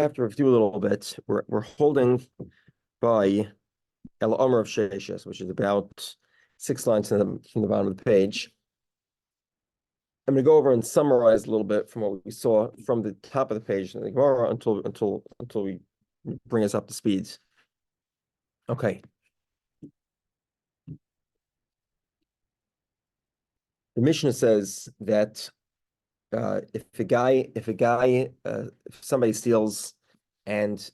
have to review a little bit. We're holding by El Omer of Sheshes, which is about 6 lines from the bottom of the page. I'm going to go over and summarize a little bit from what we saw from the top of the page in the Gemara until we bring us up to speed. Okay. The Mishnah says that if somebody steals and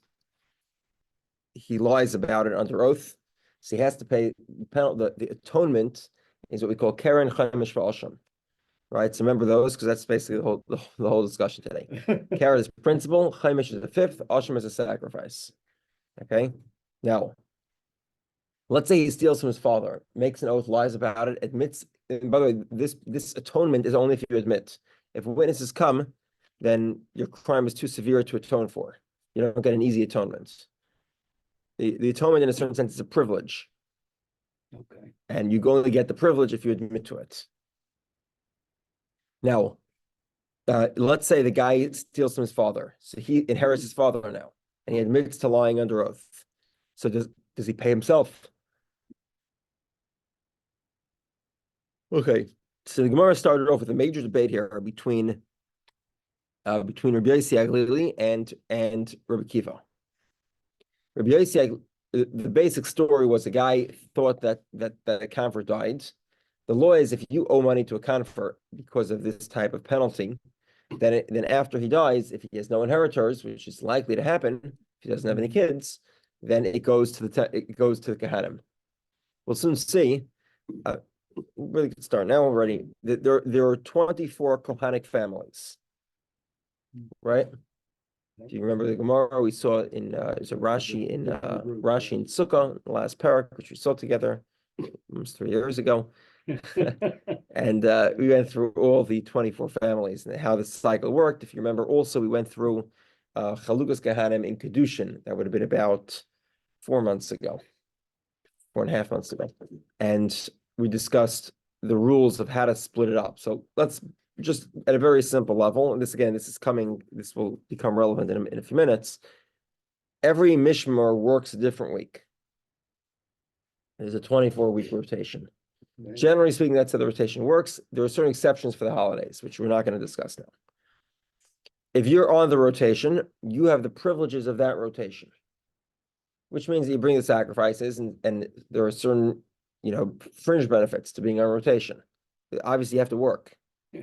he lies about it under oath, so he has to pay the atonement is what we call Keren Chaimish V'Asham. Right, so remember those because that's basically the whole discussion today. Keren is principle, Chaimish is the fifth, Asham is a sacrifice. Okay, now let's say he steals from his father, makes an oath, lies about it, admits. And by the way, this atonement is only if you admit. If witnesses come, then your crime is too severe to atone for. You don't get an easy atonement. The atonement, in a certain sense, is a privilege. Okay. And you only get the privilege if you admit to it. Now, let's say the guy steals from his father. So he inherits his father now, and he admits to lying under oath. So does he pay himself? Okay. So the Gemara started off with a major debate here between Rabbi Yossi and Rabbi Kiva. Rabbi Yossi, the basic story was a guy thought that a convert died. The law is if you owe money to a convert because of this type of penalty, then after he dies, if he has no inheritors, which is likely to happen if he doesn't have any kids, then it goes to the Kohanim. We'll soon see. We can start now already. There are 24 Kohanic families, right? Do you remember the Gemara we saw in Rashi in Sukkah, the last parak, which we saw together almost 3 years ago, and we went through all the 24 families and how the cycle worked. If you remember, also we went through Chalukas Kohanim in Kedushin. That would have been about 4 months ago, 4.5 months ago, and we discussed the rules of how to split it up. So let's just at a very simple level, and this will become relevant in a few minutes. Every mishmar works a different week. There's a 24-week rotation. Okay. Generally speaking, that's how the rotation works. There are certain exceptions for the holidays, which we're not going to discuss now. If you're on the rotation, you have the privileges of that rotation, which means that you bring the sacrifices, and there are certain fringe benefits to being on rotation. Obviously, you have to work,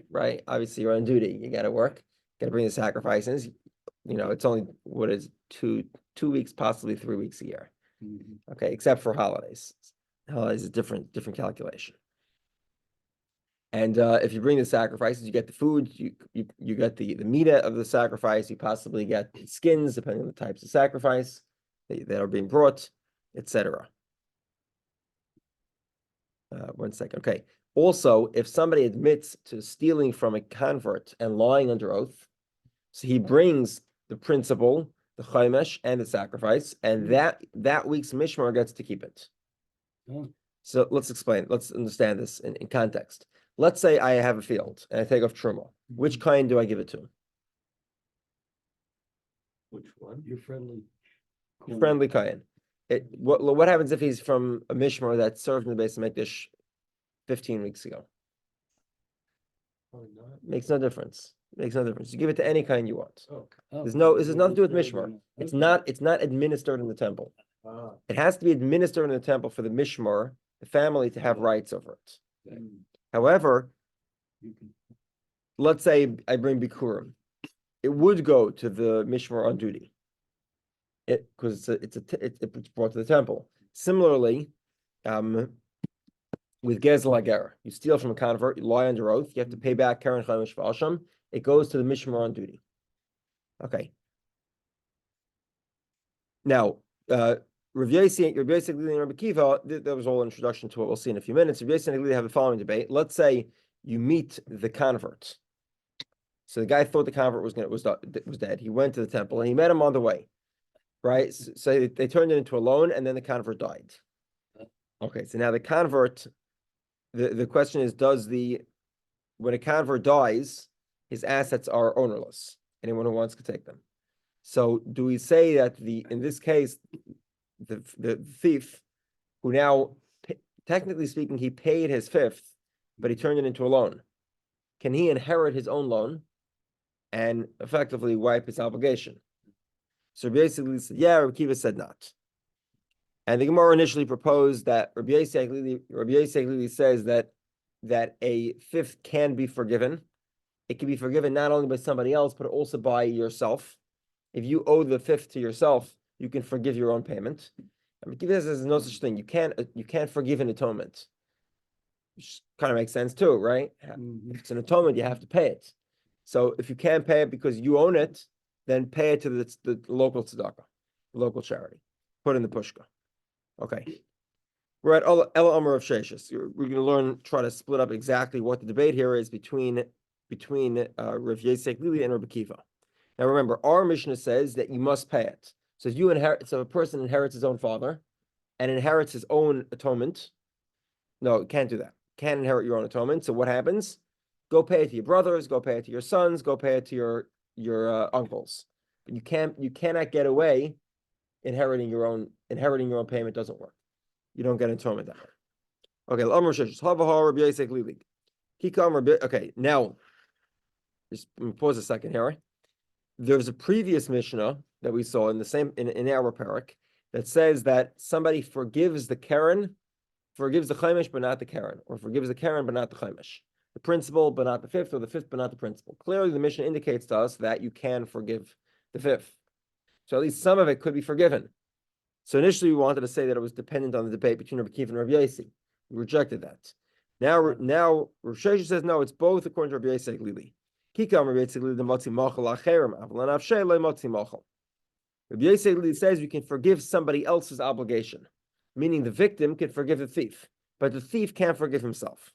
right? Obviously, you're on duty. You got to work. Got to bring the sacrifices. It's only what is two weeks, possibly 3 weeks a year. Mm-hmm. Okay, except for holidays. Holidays is different calculation. And if you bring the sacrifices, you get the food. You get the meat of the sacrifice. You possibly get skins, depending on the types of sacrifice that are being brought, etc. 1 second. Okay. Also, if somebody admits to stealing from a convert and lying under oath, so he brings the principle, the chaimesh, and the sacrifice, and that week's mishmar gets to keep it. So let's explain. Let's understand this in context. Let's say I have a field and I take off truma. Which kind do I give it to? Which one? Your friendly kain. What happens if he's from a mishmar that served in the base of Mikdash 15 weeks ago? Makes no difference. You give it to any kind you want. Okay. This has nothing to do with mishmar. It's not administered in the temple. It has to be administered in the temple for the mishmar, the family, to have rights over it. Okay. However, let's say I bring bikurim. It would go to the mishmar on duty. Because it's brought to the temple. Similarly, with gezel hager, you steal from a convert, you lie under oath, you have to pay back keren chaimish v'asham. It goes to the mishmar on duty. Okay. Now, Rav Yossi and Rabbi Kiva, that was all an introduction to what we'll see in a few minutes. Rav Yossi and Rabbi have the following debate. Let's say you meet the convert. So the guy thought the convert was dead. He went to the temple and he met him on the way. Right, so they turned it into a loan, and then the convert died. Okay, so now the convert, the question is, when a convert dies, his assets are ownerless. Anyone who wants to take them. So do we say that in this case, the thief, who now, technically speaking, he paid his fifth, but he turned it into a loan, can he inherit his own loan and effectively wipe his obligation? So basically, yeah, Rabbi Kiva said not. And the Gemara initially proposed that Rabbi Yosef says that a fifth can be forgiven. It can be forgiven not only by somebody else, but also by yourself. If you owe the fifth to yourself, you can forgive your own payment. Rabbi Kiva says there's no such thing. You can't forgive an atonement. Which kind of makes sense too, right? If it's an atonement, you have to pay it. So if you can't pay it because you own it, then pay it to the local tzedakah, the local charity. Put in the pushka. Okay. We're at El Amar of Sheshis. We're going to try to split up exactly what the debate here is between Rav Yosef Lili and Rabbi Kiva. Now remember, our Mishnah says that you must pay it. So if a person inherits his own father and inherits his own atonement, no, you can't do that. Can't inherit your own atonement. So what happens? Go pay it to your brothers, go pay it to your sons, go pay it to your uncles. But you cannot get away inheriting your own payment. Doesn't work. You don't get an atonement that way. Okay, okay, now just pause a second here. There's a previous Mishnah that we saw in our parak that says that somebody forgives the Karen, forgives the Chaimish but not the Karen, or forgives the Karen but not the Chaimish. The principal but not the fifth, or the fifth but not the principal. Clearly the Mishnah indicates to us that you can forgive the fifth. So at least some of it could be forgiven. So initially we wanted to say that it was dependent on the debate between Rabbi Kiva and Rabbi Yosef. We rejected that. Now Rav Sheshes says no, it's both according to Rabbi Yosef Lili. Kikam Rabbi Yosef Lili motzi machal acherem avlan avshei lo motzi machal. Rabbi Yosef Lili says you can forgive somebody else's obligation, meaning the victim can forgive the thief, but the thief can't forgive himself.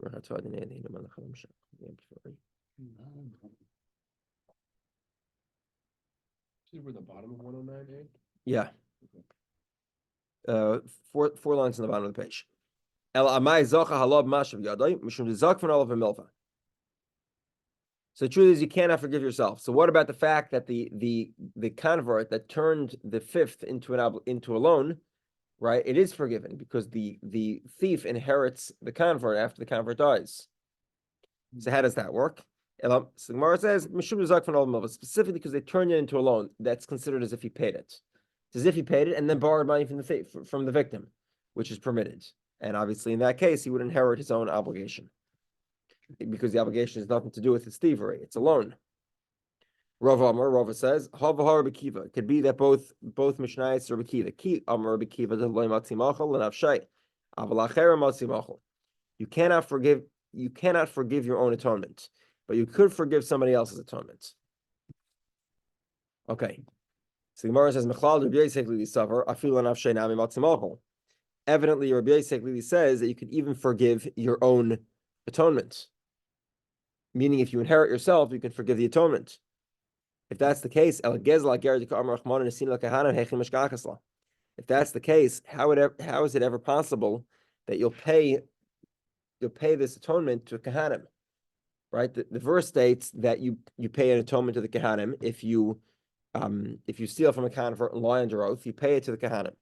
We're the bottom of 109A? Yeah. Four lines on the bottom of the page. So the truth is you cannot forgive yourself. So what about the fact that the convert that turned the fifth into a loan, right? It is forgiven because the thief inherits the convert after the convert dies. So how does that work? So the Gemara says specifically because they turned it into a loan. That's considered as if he paid it. It's as if he paid it and then borrowed money from the victim, which is permitted. And obviously, in that case, he would inherit his own obligation because the obligation has nothing to do with his thievery. It's a loan. Rava says, it could be that both Mishnayos are Rabbi Kiva. Ki Amar Rabbi Kiva loy matzi machal l'nafshay, aval acher matzi machal. You cannot forgive your own atonement, but you could forgive somebody else's atonement. Okay. So the Gemara says, Mechlal Rabbi Yosef Lili suffer afilu l'nafshay nami matzi machal. Evidently, Rabbi Yosef Lili says that you could even forgive your own atonement. Meaning, if you inherit yourself, you can forgive the atonement. If that's the case, if that's the case, how is it ever possible that you'll pay this atonement to Kahanim? Right? The verse states that you pay an atonement to the Kahanim if you steal from a convert and lie under oath, you pay it to the Kahanim.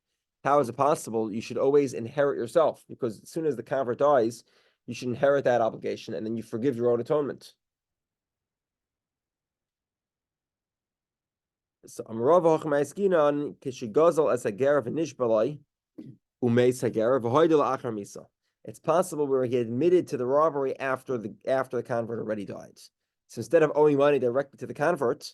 How is it possible? You should always inherit yourself, because as soon as the convert dies, you should inherit that obligation, and then you forgive your own atonement. So it's possible where he admitted to the robbery after the convert already died. So instead of owing money directly to the convert,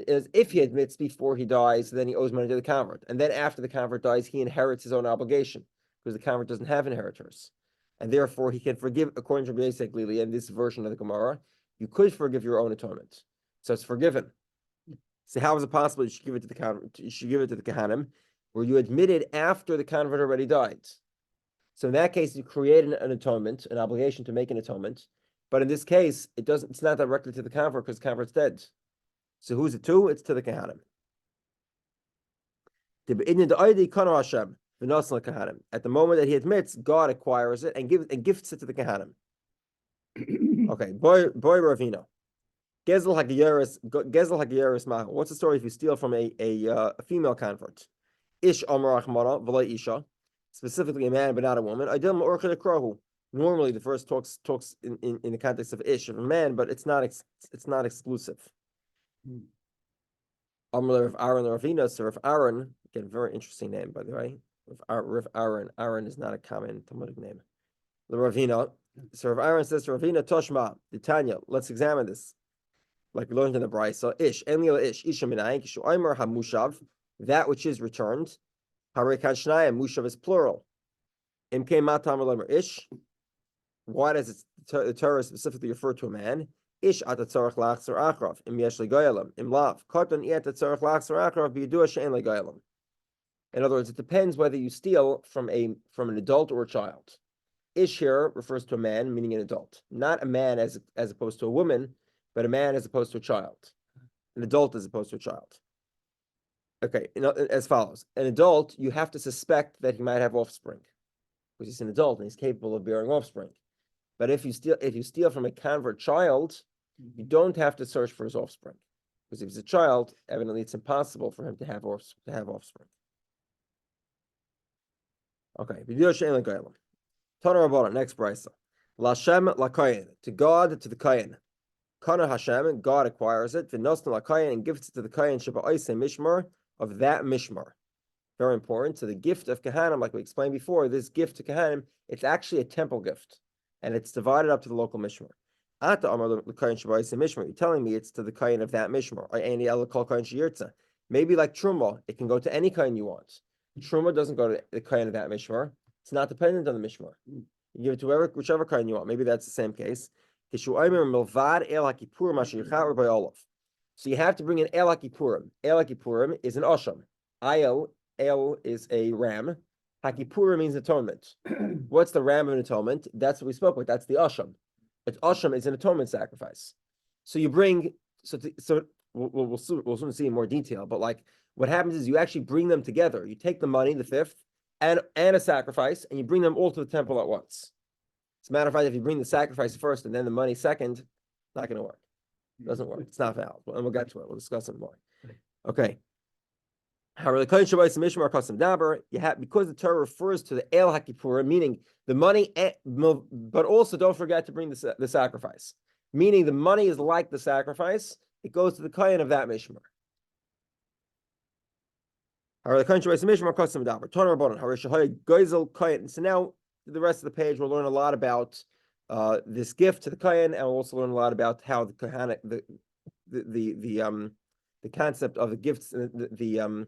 as if he admits before he dies, then he owes money to the convert, and then after the convert dies, he inherits his own obligation because the convert doesn't have inheritors, and therefore he can forgive. According to Rabbi Yosef Lili and this version of the Gemara, you could forgive your own atonement, so it's forgiven. So how is it possible you should give it to the convert? You should give it to the Kahanim, where you admitted after the convert already died. So in that case, you create an atonement, an obligation to make an atonement, but in this case, it's not directly to the convert because the convert's dead. So who's it to? It's to the Kahanim. At the moment that he admits, God acquires it and gifts it to the Kahanim. Okay, boy Ravino. Gezel hagiyaris mahu. What's the story if you steal from a female convert? Ish amar achmana v'lo isha, specifically a man but not a woman. Idil ma'orchid akrahu. Normally, the verse talks in the context of ish of a man, but it's not exclusive. Amar of Aaron or Ravina. So Rav Aaron, again, very interesting name by the way. Rav Aaron. Aaron is not a common Talmudic name. The Ravina. So Rav Aaron says to Ravina, Toshma, the Tanya. Let's examine this. Like we learned in the Brisa, ish, enlila ish, isha minayin, kishu aimer hamushav, that which is returned. Harekan shnayim, mushav is plural. Imke matam lemer ish. Why does the Torah specifically refer to a man? Ish at tzarich lachzer achrav, im yesh legayalam, im lav. Katan iat tzarich lachzer achrav, biyadua she'en legayalam. In other words, it depends whether you steal from an adult or a child. Ish here refers to a man, meaning an adult, not a man as opposed to a woman, but a man as opposed to a child, an adult as opposed to a child. Okay, as follows: an adult, you have to suspect that he might have offspring, because he's an adult and he's capable of bearing offspring. But if you steal from a convert child, you don't have to search for his offspring, because if he's a child, evidently it's impossible for him to have offspring. Okay, next brisa. Lashem lakayin, to God, to the kayin. Kana Hashem, God acquires it, v'nosna lakayin, and gives it to the kayin sheba oisei mishmar, of that mishmar. Very important. So the gift of kahanim, like we explained before, this gift to kahanim, it's actually a temple gift, and it's divided up to the local mishmar. Ata amar lakayin sheba oisei mishmar. You're telling me it's to the kayin of that mishmar. Any other kol kayin sheyirtza. Maybe like truma, it can go to any kayin you want. Truma doesn't go to the kayin of that mishmar. It's not dependent on the mishmar. You give it to whichever kayin you want. Maybe that's the same case. So you have to bring an El HaKippurim. El HaKippurim is an Asham. El is a ram. HaKippurim means atonement. What's the ram of an atonement? That's what we spoke with. That's the Asham. But Asham is an atonement sacrifice. So you bring, we'll soon see in more detail, but like what happens is you actually bring them together. You take the money, the fifth, and a sacrifice, and you bring them all to the temple at once. As a matter of fact, if you bring the sacrifice first and then the money second, not going to work. It doesn't work. It's not valid. And we'll get to it. We'll discuss it more. Okay. Because the Torah refers to the El HaKippurim, meaning the money, but also don't forget to bring the sacrifice. Meaning the money is like the sacrifice. It goes to the kayin of that mishmar. So now, the rest of the page, we'll learn a lot about this gift to the kayin, and we'll also learn a lot about how the kahana, the concept of the gifts, the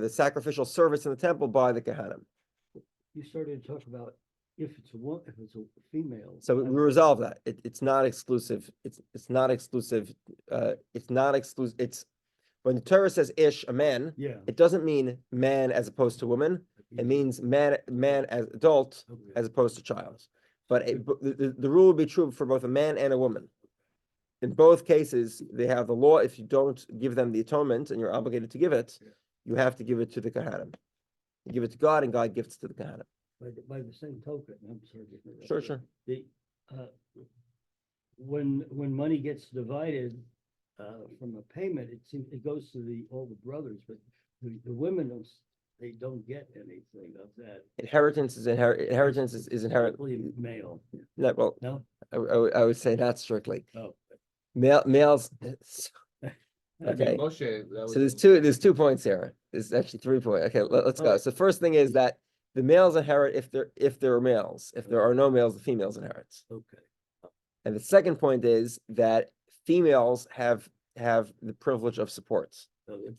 sacrificial service in the temple by the kahanim. You started to talk about if it's a female. So we resolve that. It's not exclusive. It's not exclusive. It's not exclusive. It's when the Torah says ish, a man. Yeah. It doesn't mean man as opposed to woman. It means man as adult as opposed to child. But the rule would be true for both a man and a woman. In both cases, they have the law. If you don't give them the atonement and you're obligated to give it, you have to give it to the kahanim. You give it to God, and God gives it to the kahanim. By the same token, I'm sorry. Sure. When money gets divided from a payment, it goes to all the brothers, but the women they don't get anything of that. Inheritance is inherent. Male. No, well, No. I would say not strictly. Oh. Males. Okay. Moshe, So there's 2 points here. There's actually 3 points. Okay, let's go. So first thing is that the males inherit if there are males. If there are no males, the females inherit. Okay. And the second point is that females have the privilege of support.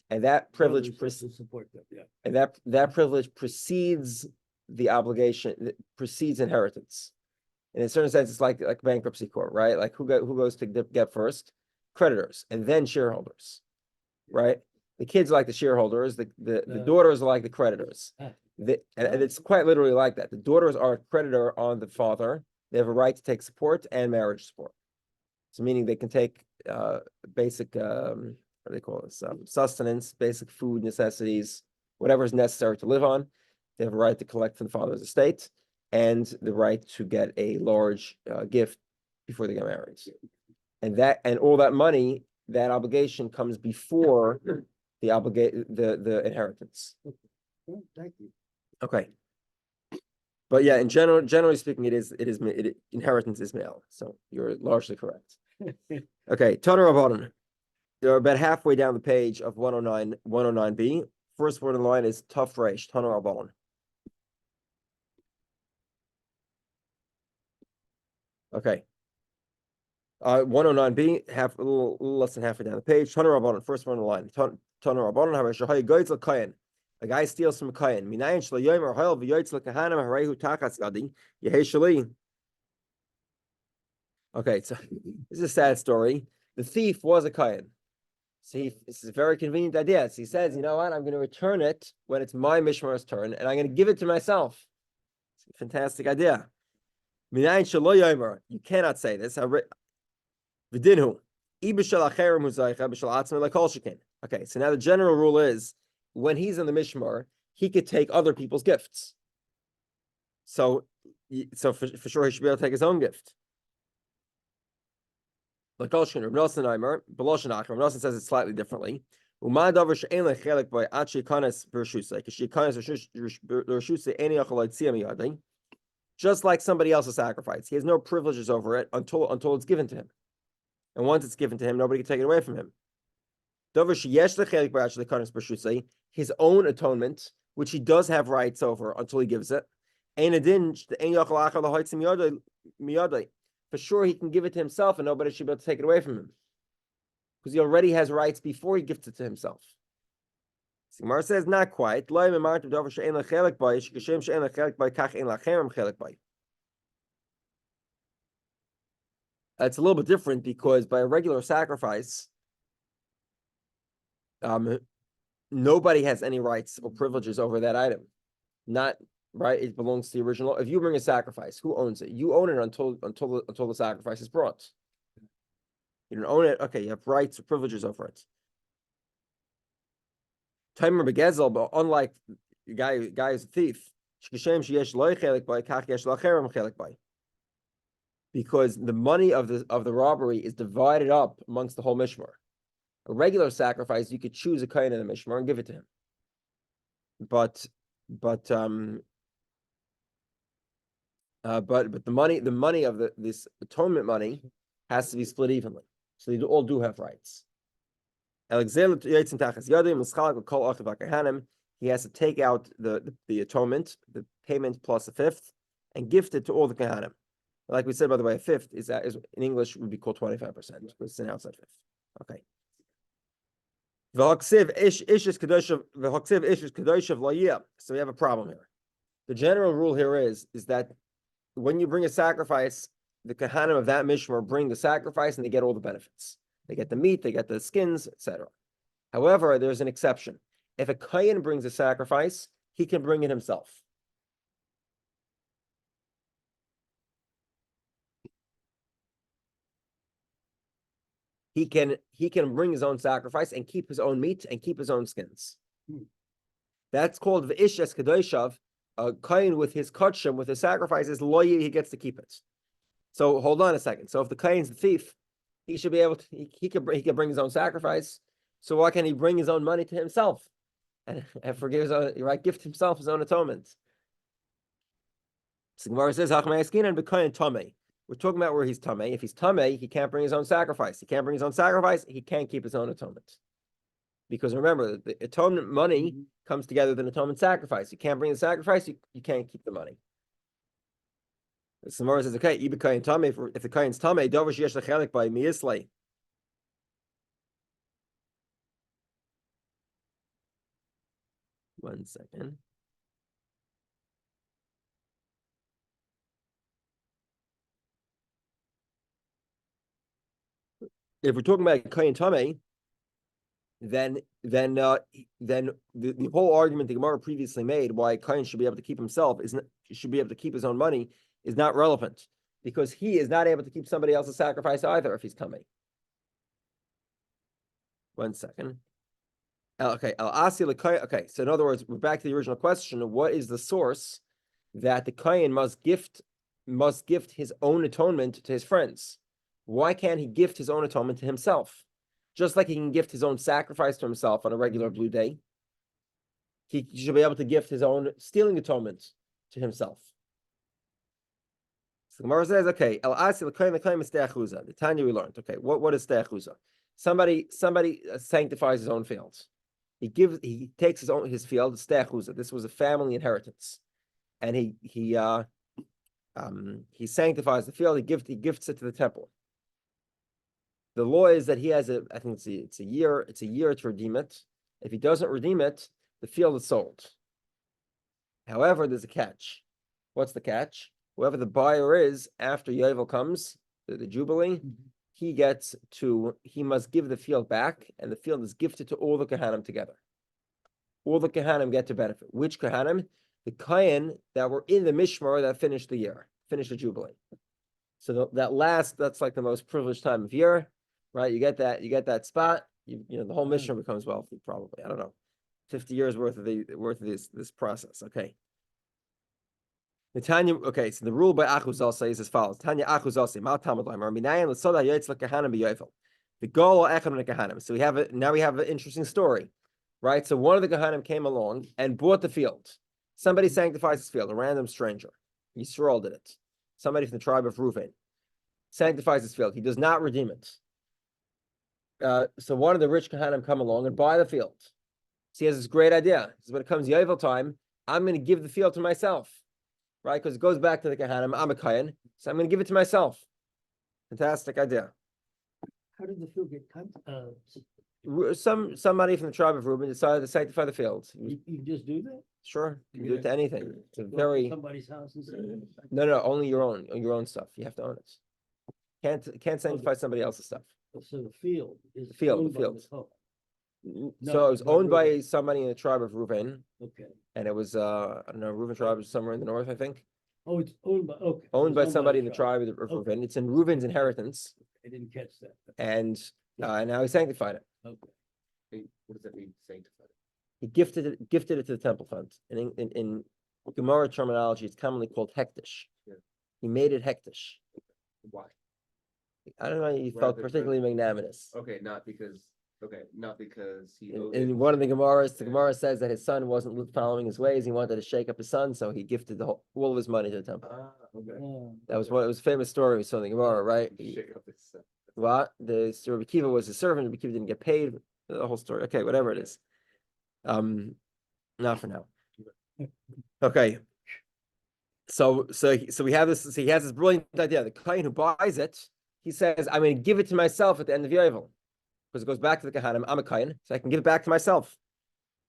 And that privilege support them, yeah. And that privilege precedes the obligation, precedes inheritance. In a certain sense, it's like bankruptcy court, right? Like who goes to get first? Creditors, and then shareholders, right? The kids are like the shareholders, the daughters are like the creditors. And it's quite literally like that. The daughters are a creditor on the father. They have a right to take support and marriage support. So meaning they can take basic what do they call this? Sustenance, basic food necessities, whatever is necessary to live on. They have a right to collect from the father's estate and the right to get a large gift before they get married. and all that money, that obligation comes before the inheritance. Oh, thank you. Okay. But yeah, generally speaking, inheritance is male. So you're largely correct. Okay, Tanur Rabbanan. They're about halfway down the page of 109b. First word in the line is Taf Reish, Tanur Rabbanan. Okay. 109b, a little less than halfway down the page. Tanur Rabbanan, first word in the line. Tanur Rabbanan, Shahay Goitz L'Kayan. A guy steals from a Kayan. Minayin Shlo Yomer Ha'il V'Yoitz L'Kahanim Harehu Takas Gadi Yehei Shali. Okay, so this is a sad story. The thief was a Kayan. So this is a very convenient idea. So he says, you know what? I'm going to return it when it's my mishmar's turn, and I'm going to give it to myself. It's a fantastic idea. Minayin Shlo Yomer. You cannot say this. V'dinhu. Okay, so now the general rule is, when he's in the mishmar, he could take other people's gifts. So for sure he should be able to take his own gift. Like Rav Nosson says it slightly differently. Just like somebody else's sacrifice, he has no privileges over it until it's given to him. And once it's given to him, nobody can take it away from him. His own atonement, which he does have rights over until he gives it. For sure, he can give it to himself and nobody should be able to take it away from him. Because he already has rights before he gives it to himself. Gmara says, not quite. It's a little bit different because by a regular sacrifice, nobody has any rights or privileges over that item. Not right. It belongs to the original. If you bring a sacrifice, who owns it? You own it until the sacrifice is brought. You don't own it. Okay, you have rights or privileges over it. Timer begezel, but unlike the guy is a thief. Because the money of the robbery is divided up amongst the whole mishmar. A regular sacrifice, you could choose a kain in the mishmar and give it to him. But the money of this atonement money has to be split evenly. So they all do have rights. He has to take out the atonement, the payment plus a fifth, and gift it to all the kahanim. Like we said, by the way, a fifth is in English would be called 25%. It's an outside fifth. Okay. So we have a problem here. The general rule here is that when you bring a sacrifice, the kahanim of that mishmar bring the sacrifice and they get all the benefits. They get the meat, they get the skins, etc. However, there's an exception. If a kohen brings a sacrifice, he can bring it himself. He can bring his own sacrifice and keep his own meat and keep his own skins. That's called v'ish es kedoshav. A kohen with his kachim, with his sacrifices, loyi, he gets to keep it. So hold on a second. So if the kohen's the thief, he should be able to. He can bring his own sacrifice. So why can't he bring his own money to himself and forgive his own, right? Gift himself his own atonement. So Gemara says, we're talking about where he's tamei. If he's tamei, he can't bring his own sacrifice. He can't bring his own sacrifice. He can't keep his own atonement. Because remember, the atonement money comes together with an atonement sacrifice. You can't bring the sacrifice, you can't keep the money. So Gemara says, okay, if the kain's tamei, dovish yesh lechelik by miislei. One second. If we're talking about kain tamei, then the whole argument the Gemara previously made why kain should be able to keep himself should be able to keep his own money is not relevant because he is not able to keep somebody else's sacrifice either if he's tamei. One second. Okay, okay. So in other words, we're back to the original question. What is the source that the kohen must gift his own atonement to his friends? Why can't he gift his own atonement to himself? Just like he can gift his own sacrifice to himself on a regular blue day, he should be able to gift his own stealing atonement to himself. So the Gemara says, okay, the Tanya we learned. Okay, what is ste'achuza? Somebody sanctifies his own fields. He takes his field, ste'achuza. This was a family inheritance, and he sanctifies the field. He gifts it to the temple. The law is that he has I think it's a year to redeem it. If he doesn't redeem it, the field is sold. However, there's a catch. What's the catch? Whoever the buyer is after Yovel comes, the Jubilee, he must give the field back, and the field is gifted to all the Kohanim together. All the Kohanim get to benefit. Which Kohanim? The Kohen that were in the Mishmar that finished the Jubilee. So that's like the most privileged time of year, right? You get that spot. You know the whole Mishmar becomes wealthy. Probably, I don't know, 50 years worth of this process. Okay. The Tanya, okay, so the rule by Achuzasa is as follows. Tanya Achuzasa, Ma Talmud Lamer, Minayan L'Soda Yotz L'Kahanim B'Yovel. The Gol Echad L'Kahanim. So we have now we have an interesting story, right? So one of the Kahanim came along and bought the field. Somebody sanctifies his field, a random stranger. Yisrael did it. Somebody from the tribe of Reuven sanctifies his field. He does not redeem it. So one of the rich Kahanim come along and buy the field. So he has this great idea. He says, when it comes Yovel time, I'm going to give the field to myself. Right, because it goes back to the Kohanim. I'm a Kohen, so I'm going to give it to myself. Fantastic idea. How did the field get cut? Somebody from the tribe of Reuben decided to sanctify the field. You just do that? Sure, you can do it to anything. It's a Go to very somebody's house and say, no, only your own stuff. You have to own it. Can't sanctify somebody else's stuff. so the field is The field, owned the by field. Kohen. So it was by owned by Reuben. somebody in the tribe of Reuven, Okay. and it was I don't know, Reuven tribe is somewhere in the north, I think. Oh, it's owned by, okay. Owned by It's somebody in the a tribe of Okay. Reuven. It's in Reuven's inheritance, I didn't catch that. and now he sanctified it. Okay. What does that mean, sanctified? He gifted it to the temple fund. And in Gemara terminology, it's commonly called hektish. Yeah. He made it hektish. Why? I don't know. He Rather felt than- particularly magnanimous. Okay, not because he owed In it. one of the Gemaras, the Yeah. Gemara says that his son wasn't following his ways. He wanted to shake up his son, so he gifted all of his money to the temple. Okay. That was it was a famous story we saw in the Gemara, right? Shake up his son. What? Rabbi Kiva was his servant. Rabbi Kiva didn't get paid. The whole story. Okay, whatever it is. Not for now. Okay. So we have this. So he has this brilliant idea. The Kohen who buys it, he says, "I'm going to give it to myself at the end of Yovel," because it goes back to the Kohanim. I'm a Kohen, so I can give it back to myself.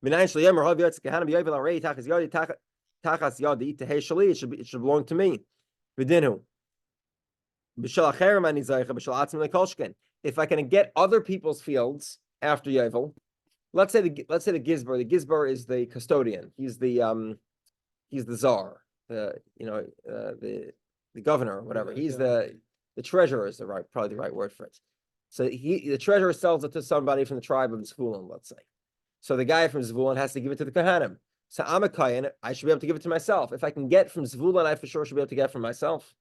It should belong to me. If I can get other people's fields after Yovel, let's say the Gizbar. The Gizbar is the custodian. He's the czar. The governor or whatever. He's the treasurer is probably the right word for it. So the treasurer sells it to somebody from the tribe of Zvulun, let's say. So the guy from Zvulun has to give it to the Kohanim. So I'm a Kohen, I should be able to give it to myself. If I can get from Zvulun, I for sure should be able to get from myself.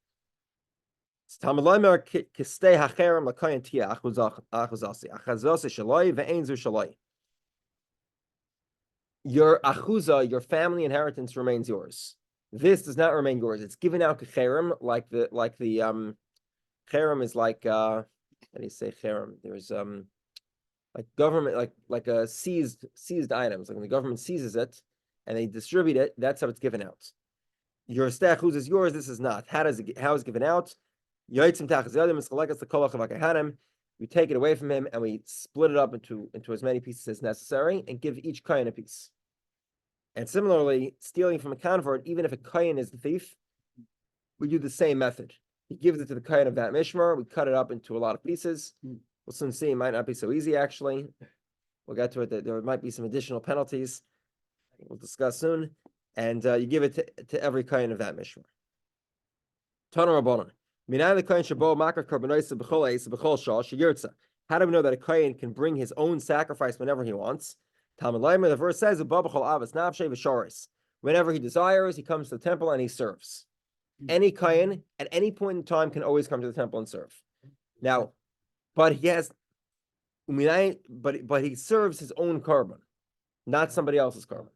Your achuza, your family inheritance remains yours. This does not remain yours. It's given out to cherem, like the cherem is like how do you say cherem? There's like government, like a seized items. Like when the government seizes it and they distribute it, that's how it's given out. Your stachuz is yours. This is not. How is it given out? We take it away from him and we split it up into as many pieces as necessary and give each kohen a piece. And similarly, stealing from a convert, even if a kohen is the thief, we do the same method. He gives it to the kohen of that mishmar. We cut it up into a lot of pieces. We'll soon see. It might not be so easy, actually. We'll get to it. That there might be some additional penalties. We'll discuss soon. And you give it to every kohen of that mishmar. Tana Rabbanan. How do we know that a kohen can bring his own sacrifice whenever he wants? The verse says, whenever he desires, he comes to the temple and he serves. Any kohen at any point in time can always come to the temple and serve. Now, but he has, but he serves his own carbon, not somebody else's carbon.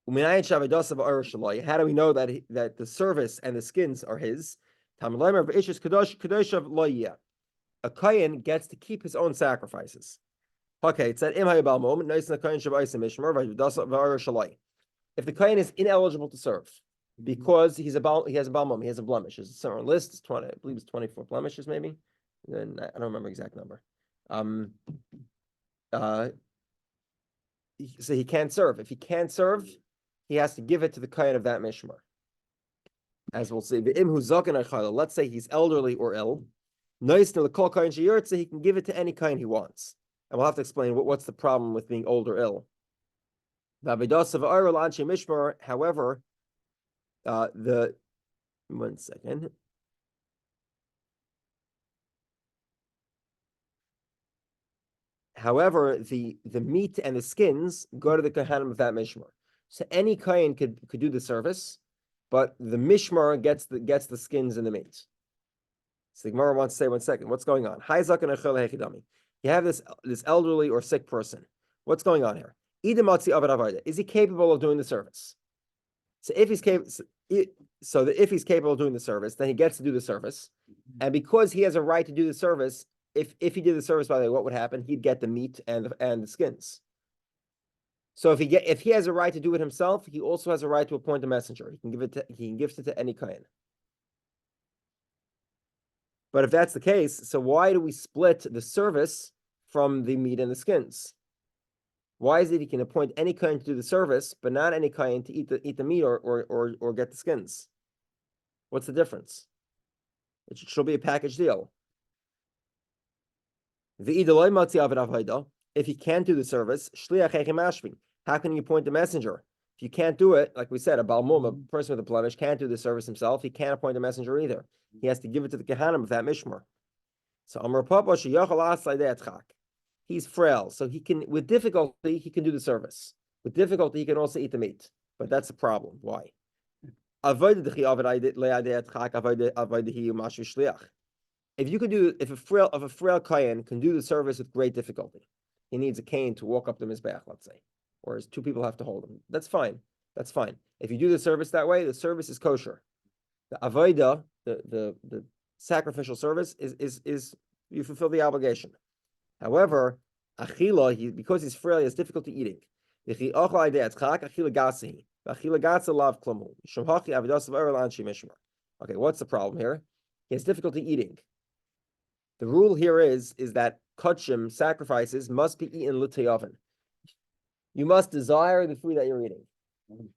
How do we know that the service and the skins are his? A kohen gets to keep his own sacrifices. Okay, it said if the kohen is ineligible to serve because he has a balmum, he has a blemish. There's a certain list. It's 20, I believe it's 24 blemishes, maybe. Then I don't remember the exact number. So he can't serve. If he can't serve, he has to give it to the kohen of that mishmar. As we'll see, let's say he's elderly or ill. He can give it to any kohen he wants. And we'll have to explain what's the problem with being old or ill. However, one second. However, the meat and the skins go to the kohanim of that mishmar. So any kohen could do the service, but the mishmar gets the skins and the meat. So the Gemara wants to say, 1 second, what's going on? You have this elderly or sick person. What's going on here? Is he capable of doing the service? So if he's capable, if he's capable of doing the service, then he gets to do the service, and because he has a right to do the service, if he did the service, by the way, what would happen? He'd get the meat and the skins. So if he has a right to do it himself, he also has a right to appoint a messenger. He can give it to any kohen. But if that's the case, so why do we split the service from the meat and the skins? Why is it he can appoint any kohen to do the service, but not any kohen to eat the meat or get the skins? What's the difference? It should be a package deal. If he can't do the service, how can you appoint the messenger? If you can't do it, like we said, a balmum, a person with a blemish, can't do the service himself. He can't appoint a messenger either. He has to give it to the kohanim of that mishmar. So Amar Papa he's frail, so he can, with difficulty, he can do the service. With difficulty, he can also eat the meat. But that's the problem. Why? If a frail kohen can do the service with great difficulty, he needs a cane to walk up the mizbeach, let's say, or two people have to hold him. That's fine. That's fine. If you do the service that way, the service is kosher. The avodah, the sacrificial service is you fulfill the obligation. However, achila, because he's frail, he has difficulty eating. Okay, what's the problem here? He has difficulty eating. The rule here is that kachim, sacrifices, must be eaten l'te'oven. You must desire the food that you're eating.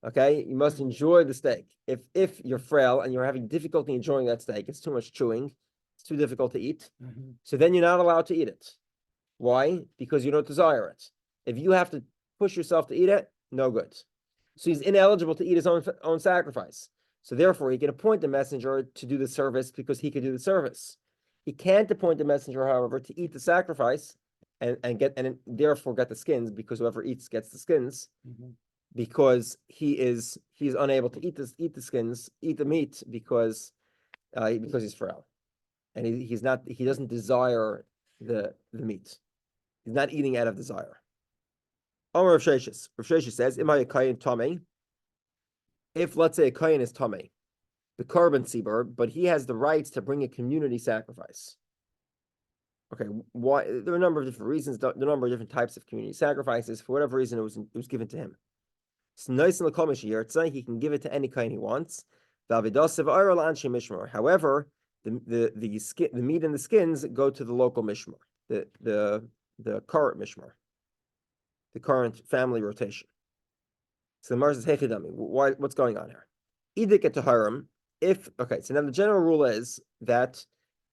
Okay, you must enjoy the steak. If you're frail and you're having difficulty enjoying that steak, it's too much chewing, it's too difficult to eat. So then you're not allowed to eat it. Why? Because you don't desire it. If you have to push yourself to eat it, no good. So he's ineligible to eat his own sacrifice. So therefore, he can appoint a messenger to do the service because he could do the service. He can't appoint a messenger, however, to eat the sacrifice and therefore get the skins, because whoever eats gets the skins, because he's unable to eat the meat because he's frail, and he doesn't desire the meat. He's not eating out of desire. Rav Sheshes says, if let's say a kohen is tamei, the carbon tzibur, but he has the rights to bring a community sacrifice. Okay, why? There are a number of different reasons, the number of different types of community sacrifices. For whatever reason, it was given to him. It's nice in the Komish here. He can give it to any kohen he wants. However, the meat and the skins go to the local mishmar, the current mishmar, the current family rotation. So the Mar says, "Hey chidami, what's going on here?" Idik et taharim. So now the general rule is that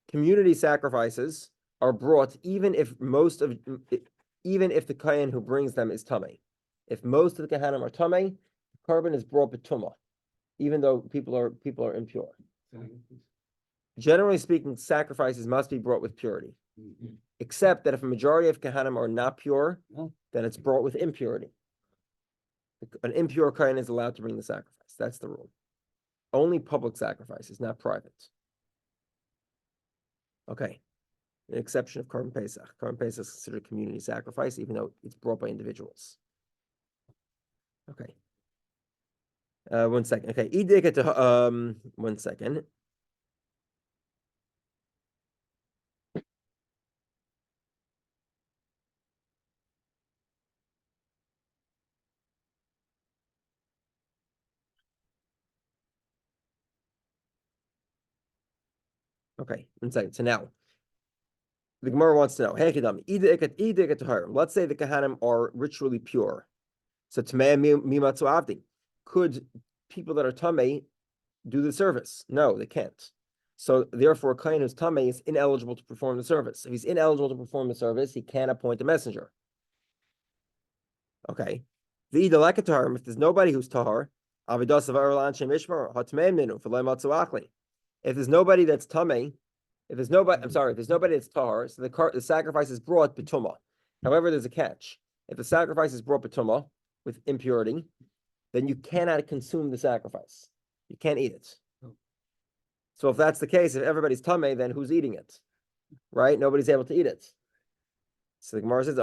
community sacrifices are brought even if the kohen who brings them is tamei. If most of the kohanim are tamei, the carbon is brought betuma, even though people are impure. Generally speaking, sacrifices must be brought with purity, except that if a majority of kohanim are not pure, then it's brought with impurity. An impure kohen is allowed to bring the sacrifice. That's the rule. Only public sacrifices, not private. Okay. an exception of Korban Pesach. Korban Pesach is considered a community sacrifice, even though it's brought by individuals. Okay. 1 second. Okay. 1 second. Okay, 1 second. So now, the Gemara wants to know, hey, Kedam, let's say the Kahanim are ritually pure. So, could people that are Tamei do the service? No, they can't. So, therefore, a Kohen who's Tamei is ineligible to perform the service. If he's ineligible to perform the service, he can't appoint a messenger. Okay. If there's nobody who's Tahar, if there's nobody that's Tamei, if there's nobody that's Tahar, so the sacrifice is brought B'tumah. However, there's a catch. If the sacrifice is brought B'tumah with impurity, then you cannot consume the sacrifice. You can't eat it. So if that's the case, if everybody's Tamei, then who's eating it? Right? Nobody's able to eat it. So the Gemara says,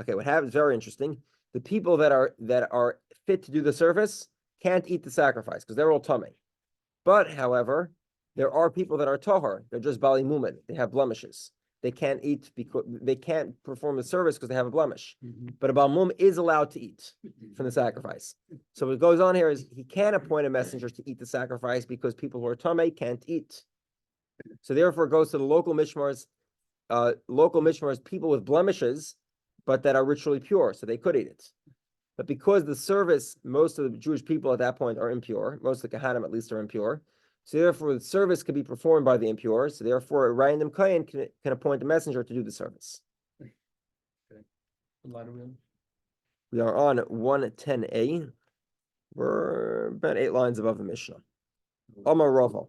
okay, what happens, very interesting. The people that are fit to do the service can't eat the sacrifice because they're all Tamei. But, however, there are people that are Tahar. They're just Bali Mumen. They have blemishes. They can't eat because they can't perform the service because they have a blemish. But a Bal Mum is allowed to eat from the sacrifice. So what goes on here is he can't appoint a messenger to eat the sacrifice because people who are Tamei can't eat. So therefore it goes to the local mishmars, people with blemishes, but that are ritually pure, so they could eat it. But because the service, most of the Jewish people at that point are impure, most of the Kahanim at least are impure, so therefore the service could be performed by the impure, so therefore a random Kohen can appoint a messenger to do the service. Okay. What line are we on? We are on 110a. We're about 8 lines above the Mishnah. Amar Rava.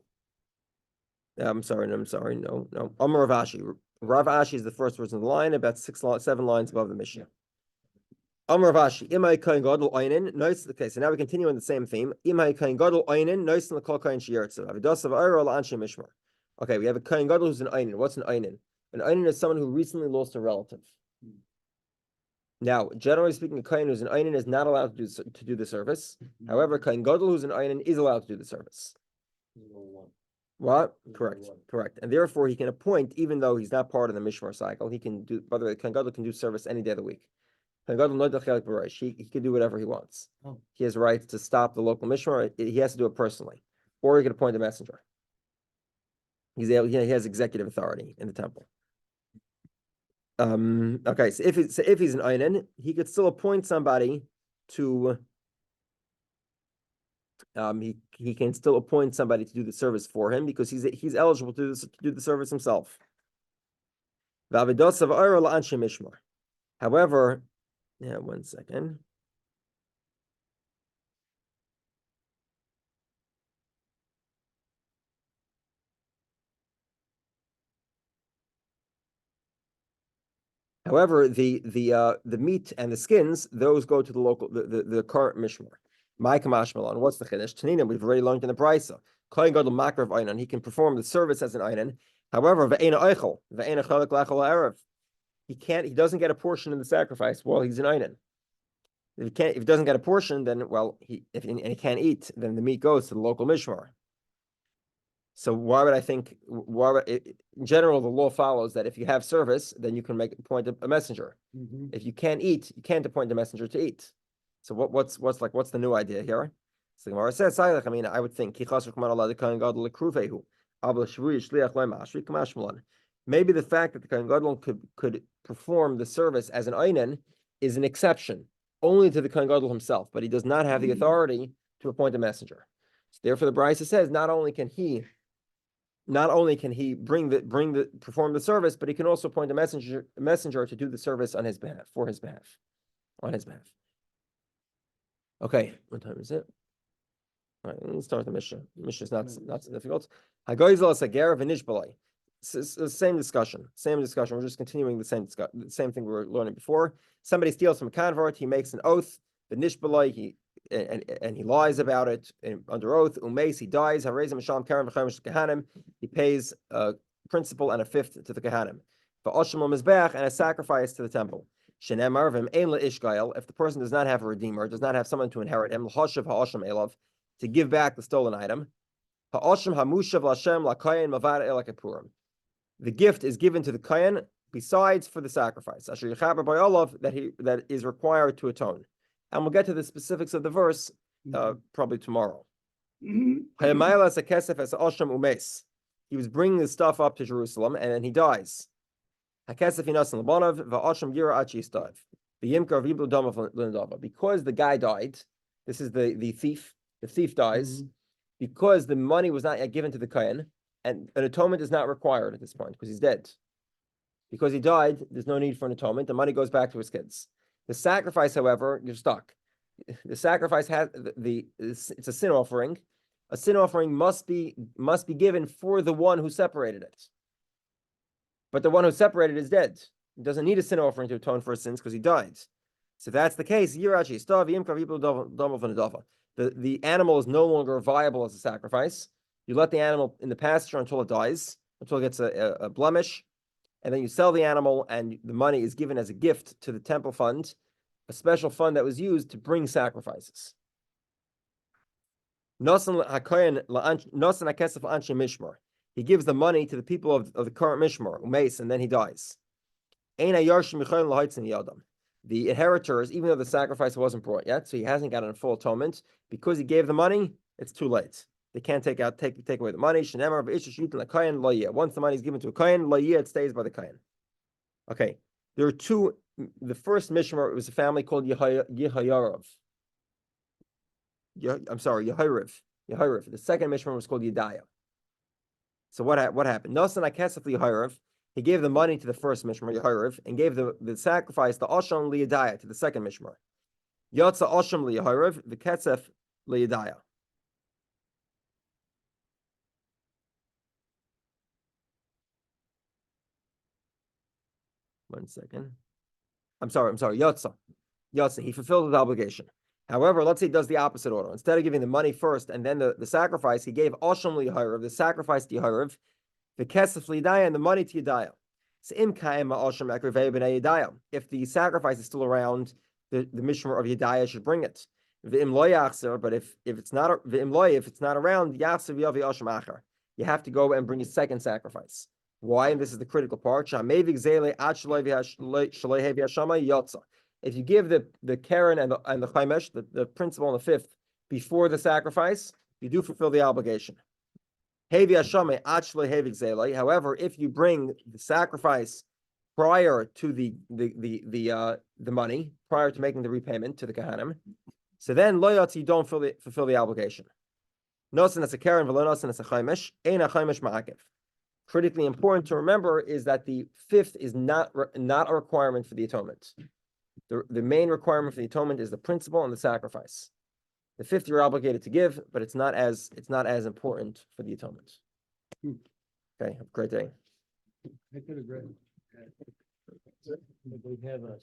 I'm sorry, no. Amar Rav Ashi. Rav Ashi is the first person in the line, about 7 lines above the Mishnah. Amar Rav Ashi, Imai Kohen Gadol Einin, nice. Okay, so now we continue on the same theme. Imai Kohen Gadol Einin, nice in the Kol Kohen Shiyartzu. Avidasav Ayra La Anshe Mishmar. Okay, we have a Kohen Gadol who's an Einin. What's an Einin? An Einin is someone who recently lost a relative. Now, generally speaking, a Kohen who's an Einin is not allowed to do the service. However, Kohen Gadol who's an Einin is allowed to do the service. What? Correct. And therefore, he can appoint, even though he's not part of the Mishmar cycle, he can do, by the way, Kohen Gadol can do service any day of the week. He can do whatever he wants. He has rights to stop the local mishmar. He has to do it personally, or he can appoint a messenger. He has executive authority in the temple. Okay, so if he's an einin, he could still appoint somebody to. He can still appoint somebody to do the service for him because he's eligible to do the service himself. However. Yeah, 1 second. However, the meat and the skins, those go to the local, the current mishmar. My kamashmalan. What's the chiddush? Tanina, we've already learned in the brisa. Kohen gadol makrav einan. He can perform the service as an einan. However, ve'ena eichel, ve'ena chalak lachol erev. He doesn't get a portion in the sacrifice while he's an einan. If he doesn't get a portion, then he can't eat, then the meat goes to the local mishmar. So in general, the law follows that if you have service, then you can appoint a messenger. If you can't eat, you can't appoint a messenger to eat. So what's the new idea here? So the Gemara says, I would think maybe the fact that the Kohen Gadol could perform the service as an einin is an exception only to the Kohen Gadol himself, but he does not have the authority to appoint a messenger. So therefore, the Brisa says not only can he perform the service, but he can also appoint a messenger to do the service on his behalf, on his behalf. Okay, what time is it? All right, let's start with the Mishnah. The Mishnah is not so difficult. Same discussion. We're just continuing the same thing we were learning before. Somebody steals from a convert. He makes an oath. The nishbalai, he he lies about it under oath. Umeis, he dies. He pays a principal and a fifth to the Kahanim. And a sacrifice to the temple. If the person does not have a redeemer, does not have someone to inherit him, to give back the stolen item. The gift is given to the Kohen besides for the sacrifice. That is required to atone. And we'll get to the specifics of the verse probably tomorrow. He was bringing the stuff up to Jerusalem, and then he dies. Because the guy died, this is the thief. The thief dies because the money was not yet given to the Kohen, and an atonement is not required at this point because he's dead. Because he died, there's no need for an atonement. The money goes back to his kids. The sacrifice, however, you're stuck. The sacrifice has it's a sin offering. A sin offering must be given for the one who separated it. But the one who separated is dead. He doesn't need a sin offering to atone for his sins because he died. So if that's the case, the animal is no longer viable as a sacrifice. You let the animal in the pasture until it dies, until it gets a blemish, and then you sell the animal, and the money is given as a gift to the temple fund, a special fund that was used to bring sacrifices. He gives the money to the people of the current mishmar, umeis, and then he dies. The inheritors, even though the sacrifice wasn't brought yet, so he hasn't gotten a full atonement, because he gave the money, it's too late. They can't take away the money. Once the money is given to a kohen, it stays by the kohen. Okay, there are two. The first mishmar, it was a family called Yehayarav. Yehayriv. The second mishmar was called Yedaya. So what happened? Nasan Akesef Yehayriv. He gave the money to the first mishmar, Yehayriv, and gave the sacrifice, the Osham Liyadaya, to the second mishmar. Yotza Osham Liyehayriv, the Kesef Liyadaya. One second. I'm sorry. Yotza. He fulfilled his obligation. However, let's say he does the opposite order. Instead of giving the money first and then the sacrifice, he gave Osham Liyehayriv, the sacrifice to Yehayriv, the Kesef Liyadaya, and the money to Yedaya. If the sacrifice is still around, the mishmar of Yedaya should bring it. But if it's not around, you have to go and bring a second sacrifice. Why? And this is the critical part. If you give the Karen and the Chaimesh, the principal and the fifth, before the sacrifice, you do fulfill the obligation. However, if you bring the sacrifice prior to the money, prior to making the repayment to the Kahanim, so then you don't fulfill the obligation. Nosan as a Karen, v'lo nosan as a Chaimesh, ein a Chaimesh ma'akev. Critically important to remember is that the fifth is not a requirement for the atonement. The main requirement for the atonement is the principle and the sacrifice. The fifth you're obligated to give, but it's not as important for the atonement. Okay, have a great day. I could agree. We have a